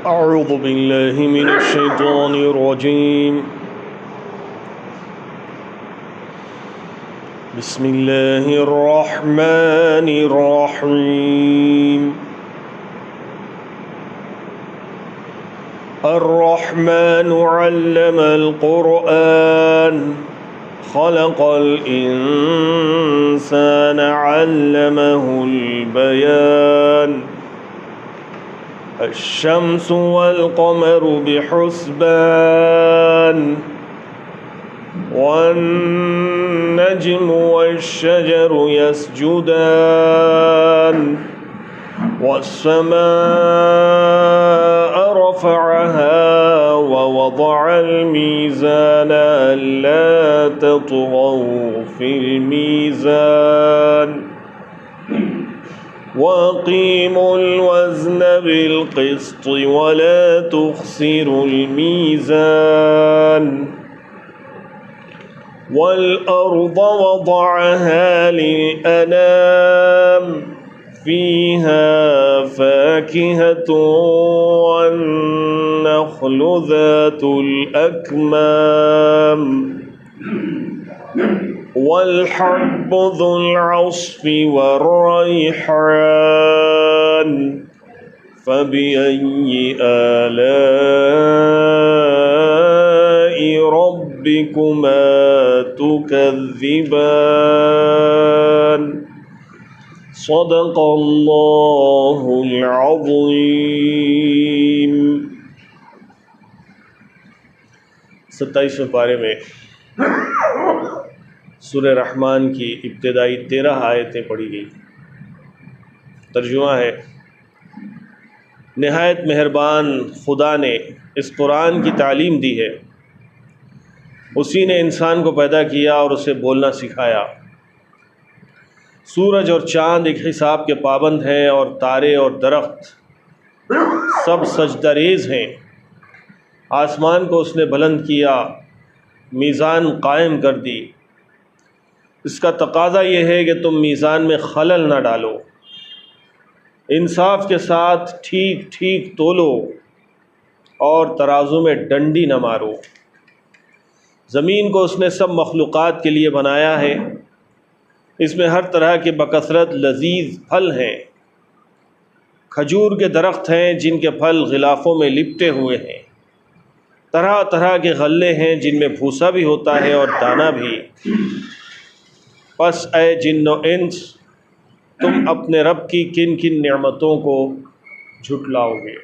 أعوذ بالله من الشيطان الرجيم. بسم الله الرحمن الرحيم. الرحمن علم القرآن خلق الإنسان علمه البيان. الشمس والقمر بحسبان والنجم والشجر يسجدان والسماء رفعها ووضع الميزان ألا تطغوا في الميزان وأقيموا الوزن بالقسط ولا تخسروا الميزان. والأرض وضعها للأنام فيها فاكهة والنخل ذات الأكمام والحب ذو العصف والريحان. فبأي آلاء ربكما تكذبان. صدق اللہ العظیم. 27ویں پارے میں سورہ رحمان کی ابتدائی 13 آیتیں پڑھی گئی. ترجمہ ہے: نہایت مہربان خدا نے اس قرآن کی تعلیم دی ہے. اسی نے انسان کو پیدا کیا اور اسے بولنا سکھایا. سورج اور چاند ایک حساب کے پابند ہیں اور تارے اور درخت سب سجدہ ریز ہیں. آسمان کو اس نے بلند کیا، میزان قائم کر دی. اس کا تقاضا یہ ہے کہ تم میزان میں خلل نہ ڈالو، انصاف کے ساتھ ٹھیک ٹھیک تولو اور ترازو میں ڈنڈی نہ مارو. زمین کو اس نے سب مخلوقات کے لیے بنایا ہے. اس میں ہر طرح کے بکثرت لذیذ پھل ہیں. کھجور کے درخت ہیں جن کے پھل غلافوں میں لپٹے ہوئے ہیں. طرح طرح کے غلے ہیں جن میں بھوسا بھی ہوتا ہے اور دانہ بھی. پس اے جن و انس، تم اپنے رب کی کن کن نعمتوں کو جھٹلاؤ گے؟